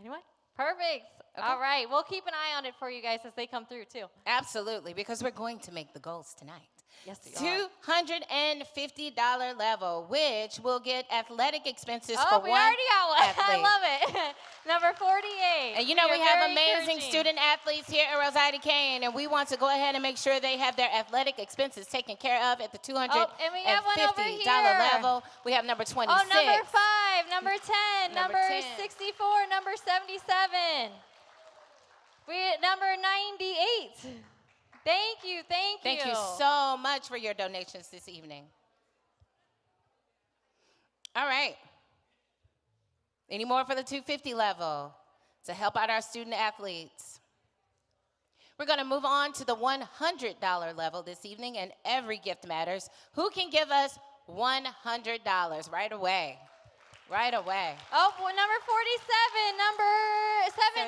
Anyone? Perfect. Okay. All right. We'll keep an eye on it for you guys as they come through, too. Absolutely, because we're going to make the goals tonight. Yes, we are. $250 level, which will get athletic expenses for 1 Oh, we already got one. athlete. I love it. Number 48. And you know, we have amazing encouraging. student athletes here at Rosati Kain, and we want to go ahead and make sure they have their athletic expenses taken care of at the $250 and we have one over here. level. We have number 26. Oh, number 5, number 10, Number number 10. 64, number 77. Number 98. Thank you, thank you. Thank you so much for your donations this evening. All right. Any more for the 250 level to help out our student athletes? We're going to move on to the $100 level this evening, and every gift matters. Who can give us $100 right away? Right away. Oh, well, number 47, number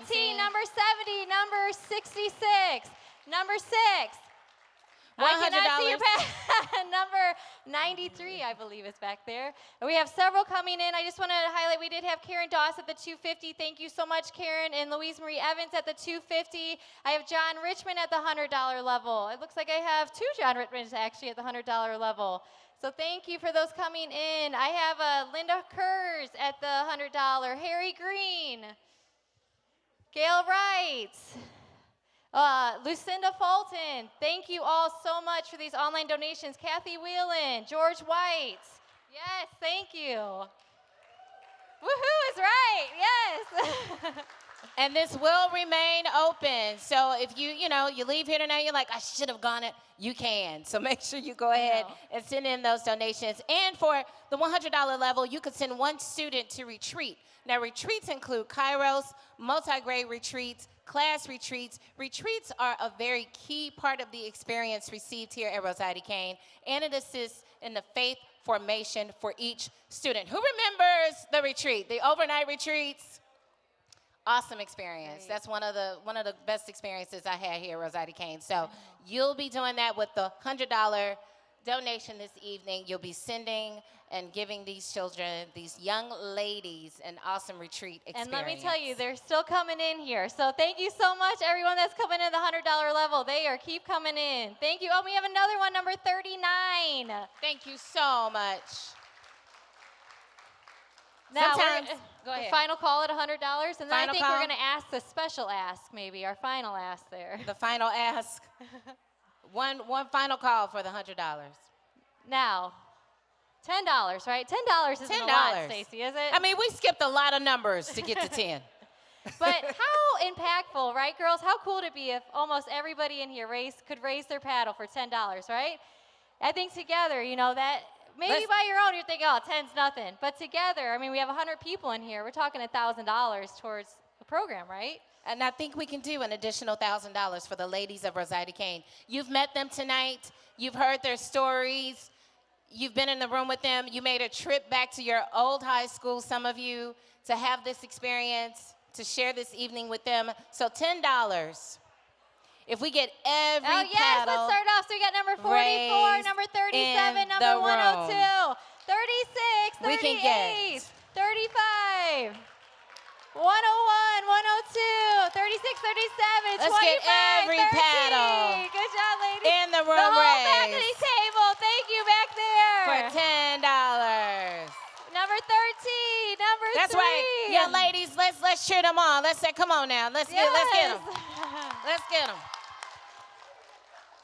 17, number 70, number 66, number 6. I cannot see your number 93, I believe, is back there. And we have several coming in. I just want to highlight, we did have Karen Doss at the 250. Thank you so much, Karen. And Louise Marie Evans at the 250. I have John Richmond at the $100 level. It looks like I have 2 John Richmonds actually at the $100 level. So thank you for those coming in. I have Linda Kurz at the $100. Harry Green. Gail Wright. Lucinda Fulton. Thank you all so much for these online donations. Kathy Whelan. George White. Yes, thank you. Woohoo is right. Yes. And this will remain open. So if you leave here tonight, you're like, I should have gone it. You can. So make sure you go ahead and send in those donations. And for the $100 level, you could send one student to retreat. Now, retreats include Kairos, multi-grade retreats, class retreats. Retreats are a very key part of the experience received here at Rosati Kain, and it assists in the faith formation for each student. Who remembers the retreat, the overnight retreats? Awesome experience. Great. That's one of the best experiences I had here at Rosati Kain. So you'll be doing that with the $100 donation this evening. You'll be sending and giving these children, these young ladies, an awesome retreat experience. And let me tell you, they're still coming in here. So thank you so much, everyone that's coming in the $100 level. Keep coming in. Thank you. Oh, we have another one, number 39. Thank you so much. Now, go ahead. The final call at $100, and then I think we're going to ask the special ask, maybe, our final ask there. The final ask. one final call for the $100. Now, $10, right? $10 isn't a lot, Stacey, is it? I mean, we skipped a lot of numbers to get to 10. But how impactful, right, girls? How cool would it be if almost everybody in here could raise their paddle for $10, right? I think together, that maybe by your own, you're thinking, oh, 10's nothing. But together, I mean, we have 100 people in here. We're talking $1,000 towards the program, right? And I think we can do an additional $1,000 for the ladies of Rosati Kain. You've met them tonight. You've heard their stories. You've been in the room with them. You made a trip back to your old high school, some of you, to have this experience, to share this evening with them. So $10. If we get every paddle. Let's start off. So we got number 44, number 37, number 102, 36, 38, 35, 101, 102, 36, 37, 25, Let's get every 13. Paddle. Good job, ladies. In the room The whole raised. faculty table. Thank you back there. For $10. Number 13, number 3. That's right. Yeah, ladies, let's cheer them on. Let's say, come on now. Let's get them. Let's get them.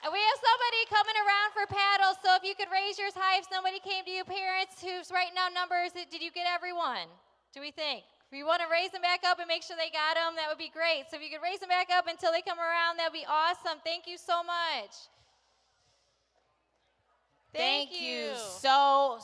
We have somebody coming around for paddles, so if you could raise yours high if somebody came to you, parents who's writing down numbers, did you get everyone? Do we think? If you want to raise them back up and make sure they got them, that would be great. So if you could raise them back up until they come around, that would be awesome. Thank you so much. Thank you so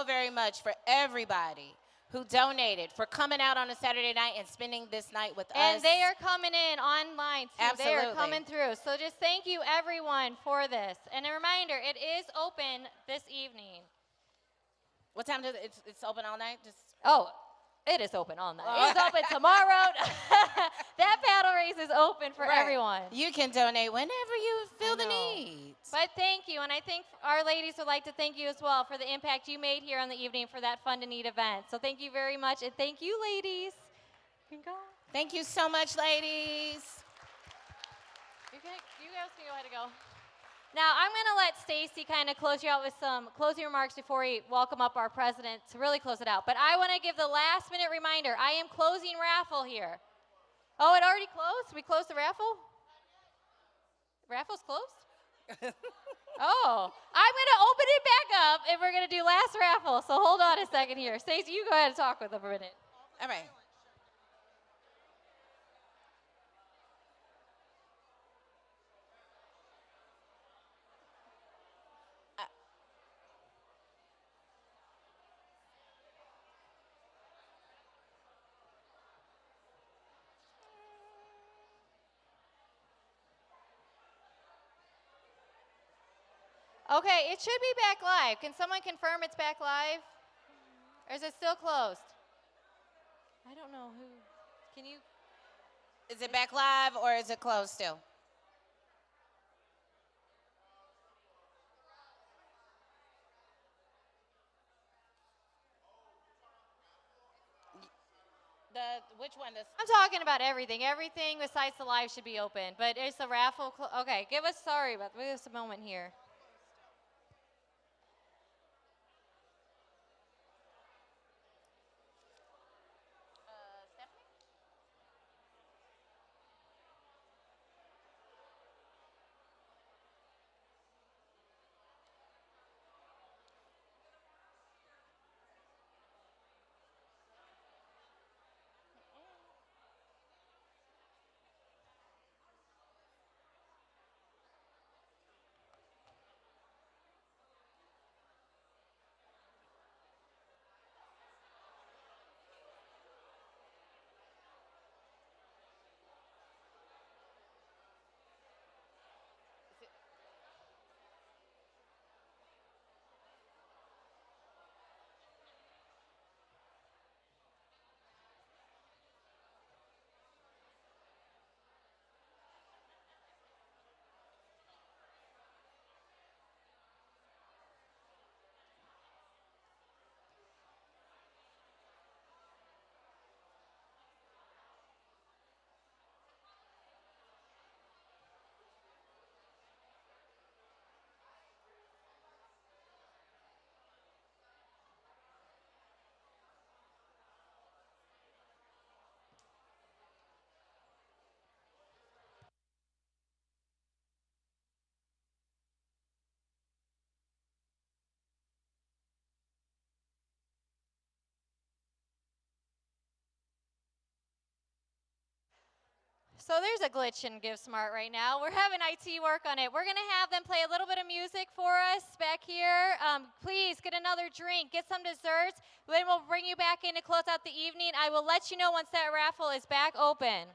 very much for everybody who donated, for coming out on a Saturday night and spending this night with us. And they are coming in online, too. Absolutely. They are coming through. So just thank you, everyone, for this. And a reminder, it is open this evening. What time does it's open all night? It is open all night. It's open tomorrow. That paddle race is open for everyone. You can donate whenever you feel the need. But thank you, and I think our ladies would like to thank you as well for the impact you made here on the evening for that Fun to Need event. So thank you very much, and thank you, ladies. You can go. Thank you so much, ladies. You guys can go ahead and go. Now, I'm going to let Stacey kind of close you out with some closing remarks before we welcome up our president to really close it out. But I want to give the last-minute reminder. I am closing raffle here. Oh, it already closed? We closed the raffle? Raffle's closed? Oh, I'm going to open it back up, and we're going to do last raffle. So hold on a second here. Stacey, you go ahead and talk with them for a minute. All right. Okay, it should be back live. Can someone confirm it's back live? Or is it still closed? I don't know who. Can you? Is it back live or is it closed still? Which one? I'm talking about everything. Everything besides the live should be open. But it's the raffle. Okay, give us a moment here. So there's a glitch in Give Smart right now. We're having IT work on it. We're going to have them play a little bit of music for us back here. Please get another drink, get some desserts. Then we'll bring you back in to close out the evening. I will let you know once that raffle is back open.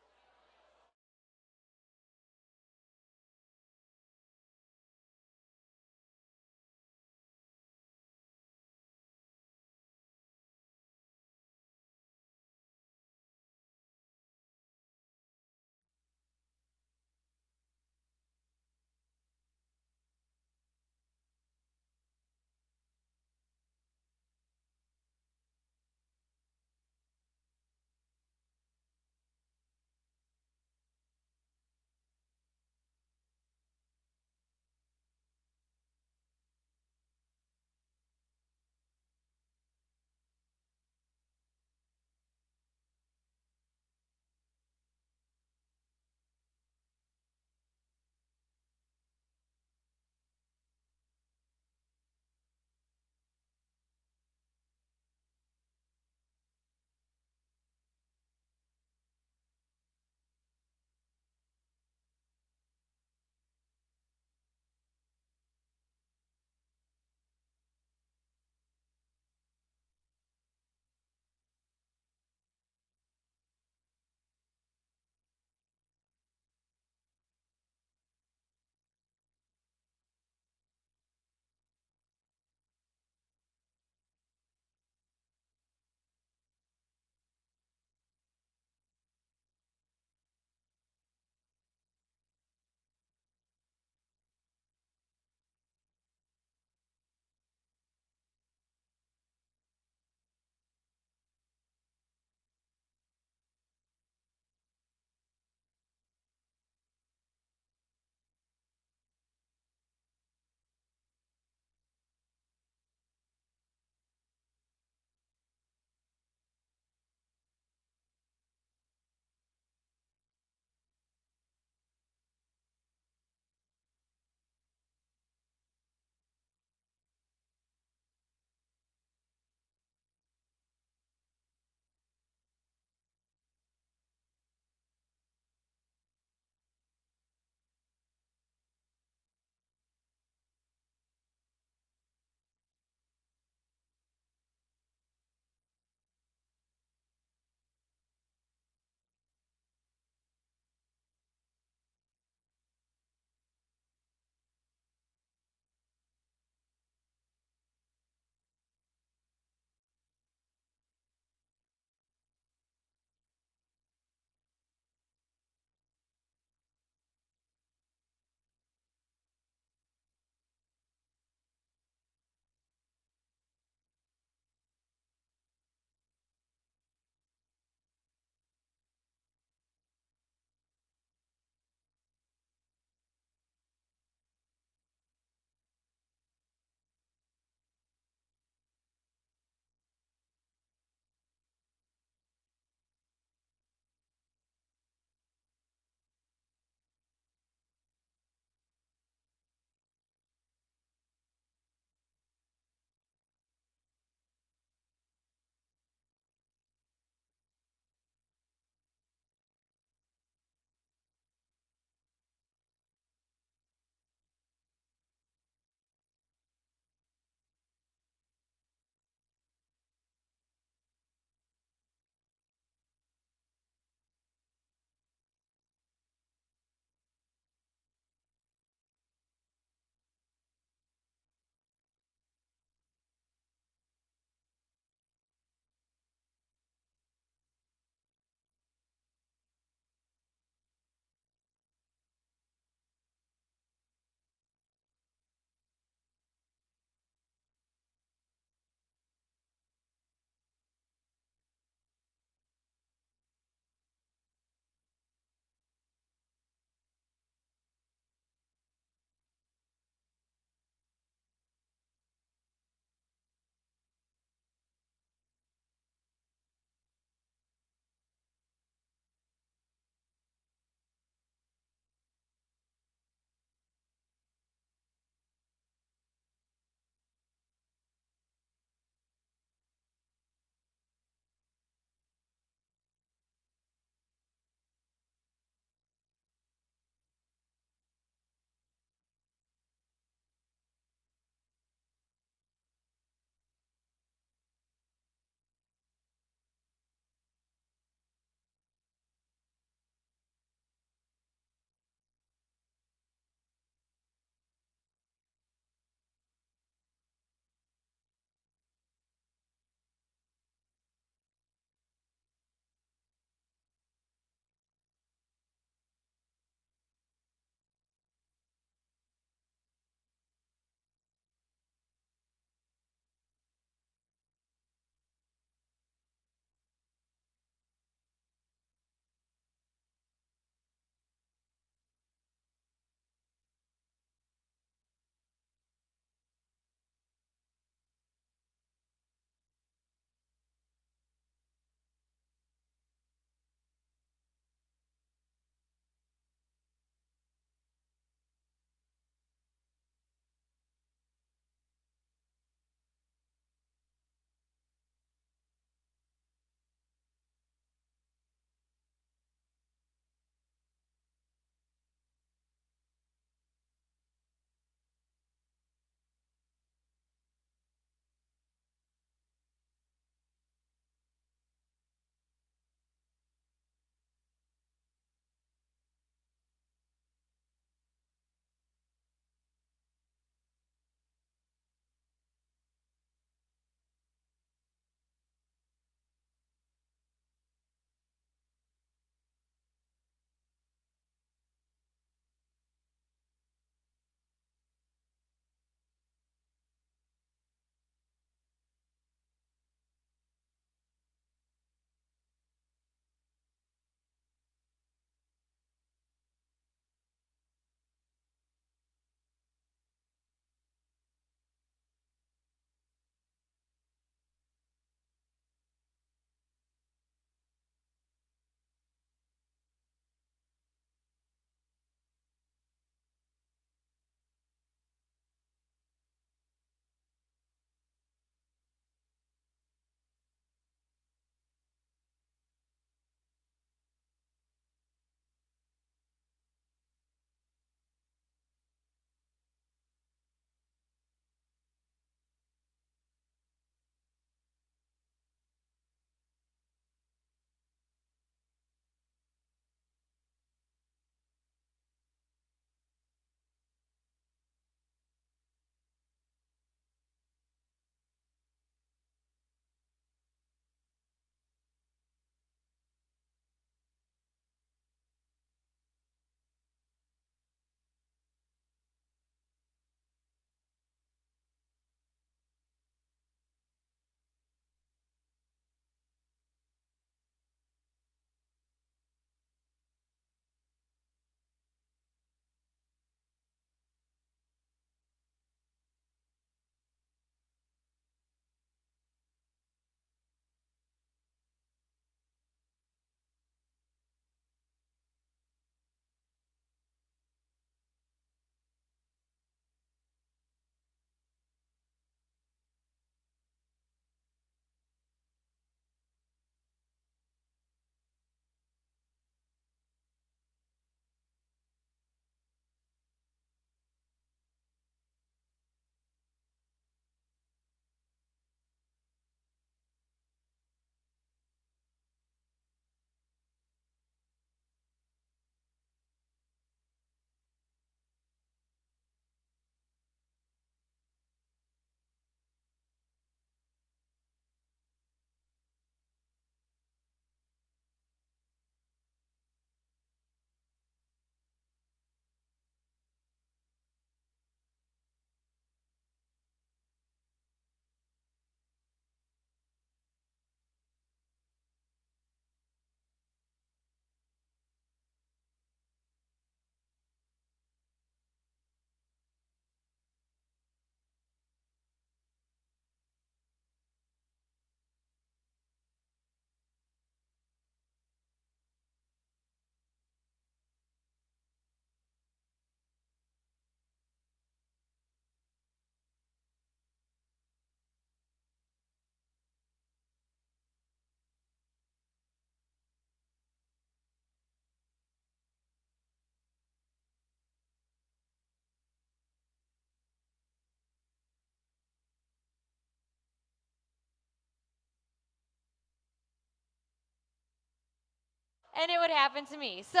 and it would happen to me. So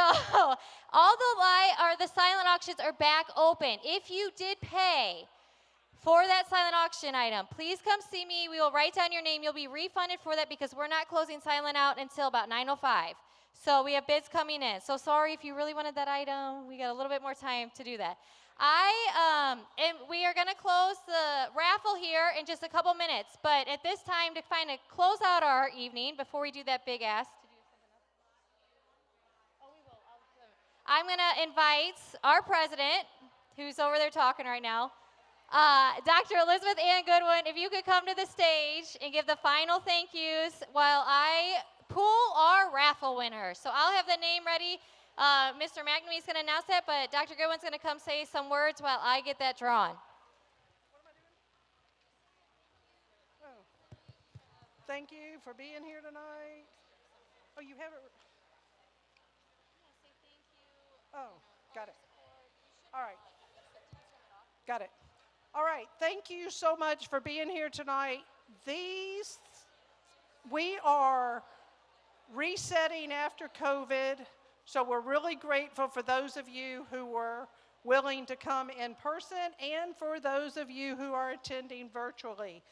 the silent auctions are back open. If you did pay for that silent auction item, please come see me. We will write down your name. You'll be refunded for that because we're not closing silent out until about 9:05. So we have bids coming in. So sorry if you really wanted that item. We got a little bit more time to do that. We are going to close the raffle here in just a couple minutes. But at this time, to kind of close out our evening, before we do that big ask, I'm going to invite our president, who's over there talking right now, Dr. Elizabeth Ann Goodwin, if you could come to the stage and give the final thank yous while I pull our raffle winner. So I'll have the name ready. Mr. McNamee is going to announce that, but Dr. Goodwin's going to come say some words while I get that drawn. Thank you for being here tonight. Oh, you have it. Oh, got it. All right. Got it. All right. Thank you so much for being here tonight. We are resetting after COVID, so we're really grateful for those of you who were willing to come in person and for those of you who are attending virtually.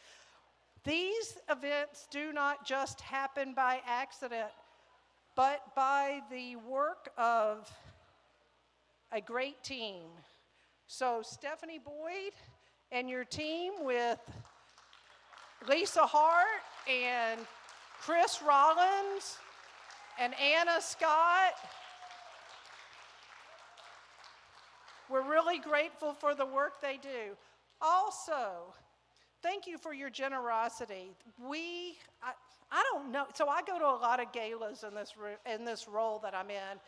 These events do not just happen by accident, but by the work of a great team. So Stephanie Boyd and your team with Lisa Hart and Chris Rollins and Anna Scott, we're really grateful for the work they do. Also, thank you for your generosity. I don't know, so I go to a lot of galas in this role that I'm in,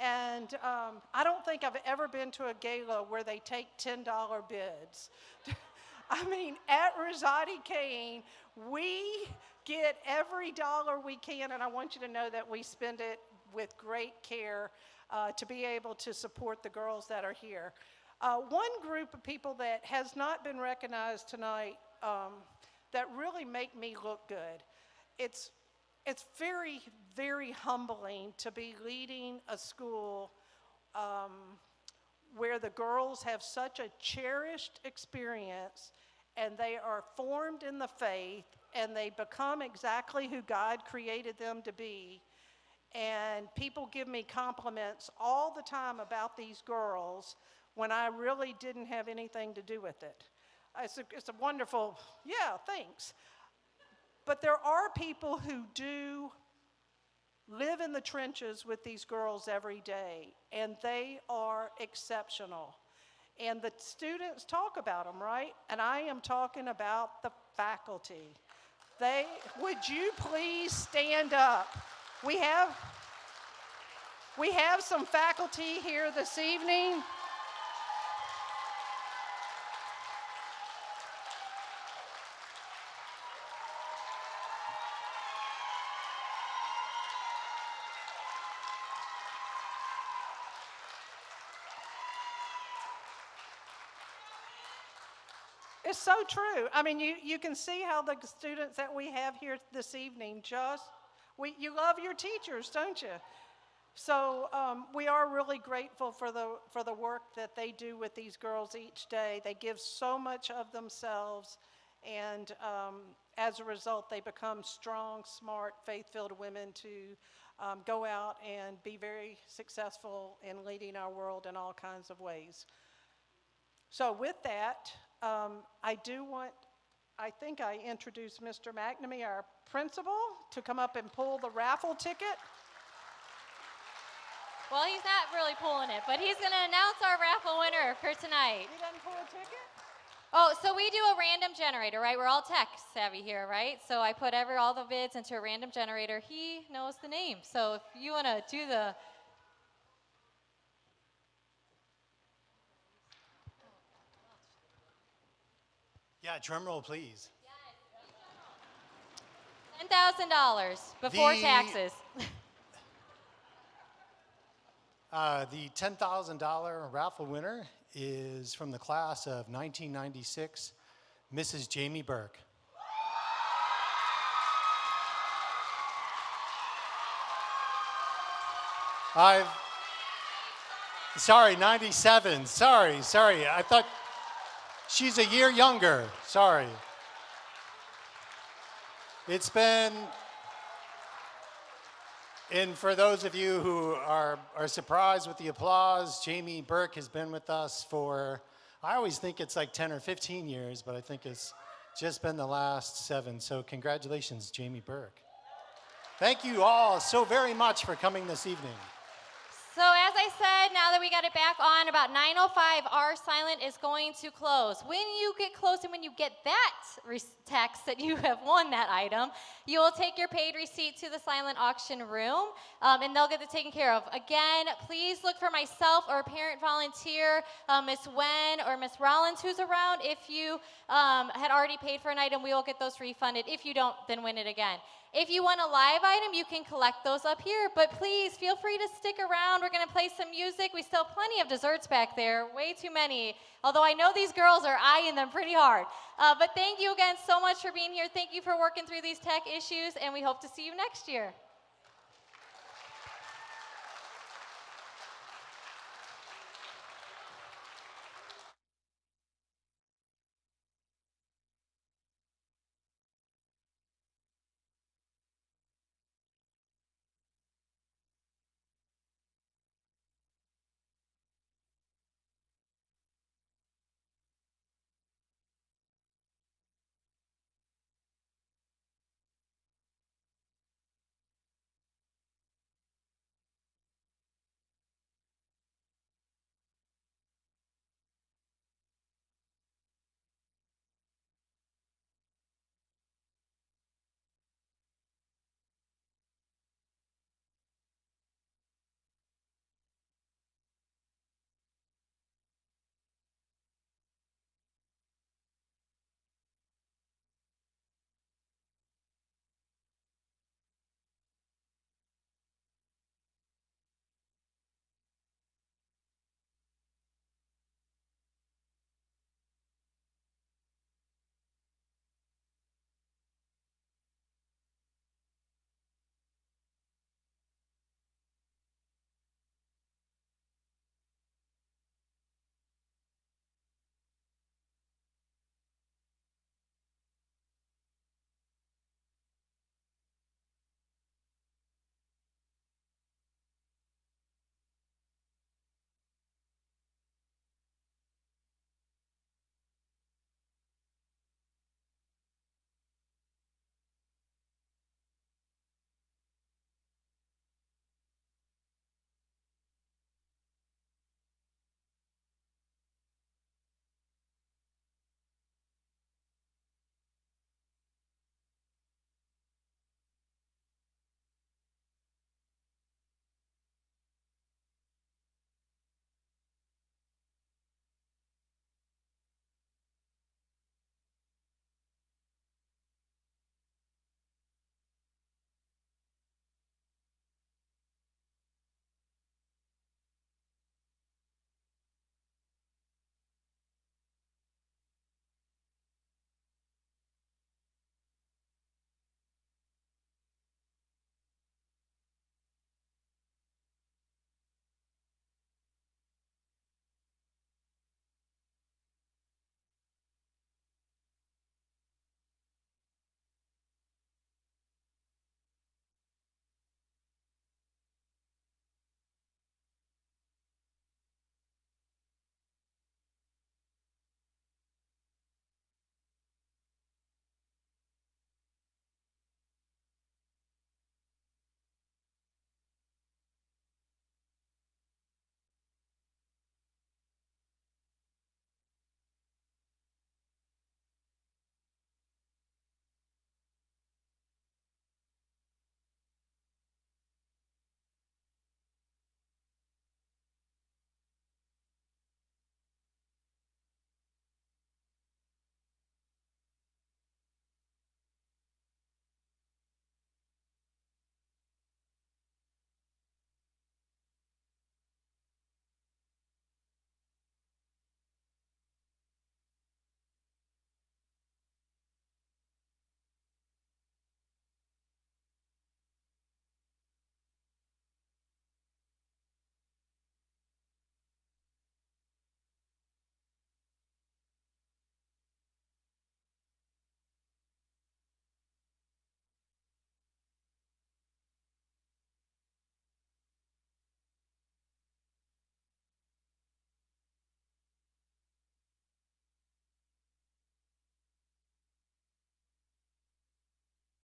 and I don't think I've ever been to a gala where they take $10 bids. I mean, at Rosati Kain, we get every dollar we can, and I want you to know that we spend it with great care to be able to support the girls that are here. One group of people that has not been recognized tonight that really make me look good. It's very, very humbling to be leading a school where the girls have such a cherished experience and they are formed in the faith and they become exactly who God created them to be. And people give me compliments all the time about these girls when I really didn't have anything to do with it. It's a wonderful, yeah, thanks. But there are people who do live in the trenches with these girls every day, and they are exceptional. And the students talk about them, right? And I am talking about the faculty. Would you please stand up? We have some faculty here this evening. It's so true. I mean, you can see how the students that we have here this evening you love your teachers, don't you? So we are really grateful for the work that they do with these girls each day. They give so much of themselves, and as a result, they become strong, smart, faith-filled women to go out and be very successful in leading our world in all kinds of ways. So with that, I think I introduced Mr. McNamee, our principal, to come up and pull the raffle ticket. Well, he's not really pulling it, but he's going to announce our raffle winner for tonight. He doesn't pull a ticket? Oh, so we do a random generator, right? We're all tech savvy here, right? So I put all the bids into a random generator. He knows the name. So if you want to do the... Yeah, drum roll, please. $10,000 before taxes. The $10,000 raffle winner is from the class of 1996, Mrs. Jamie Burke. Sorry, 97. Sorry. I thought she's a year younger. Sorry. It's been, and for those of you who are surprised with the applause, Jamie Burke has been with us for, I always think it's like 10 or 15 years, but I think it's just been the last 7. So congratulations, Jamie Burke. Thank you all so very much for coming this evening. So as I said, now that we got it back on, about 9:05, our silent is going to close. When you get close and when you get that text that you have won that item, you will take your paid receipt to the silent auction room, and they'll get it taken care of. Again, please look for myself or a parent volunteer, Miss Wen or Miss Rollins who's around. If you had already paid for an item, we will get those refunded. If you don't, then win it again. If you want a live item, you can collect those up here, but please feel free to stick around. We're going to play some music. We still have plenty of desserts back there, way too many, although I know these girls are eyeing them pretty hard. But thank you again so much for being here. Thank you for working through these tech issues, and we hope to see you next year.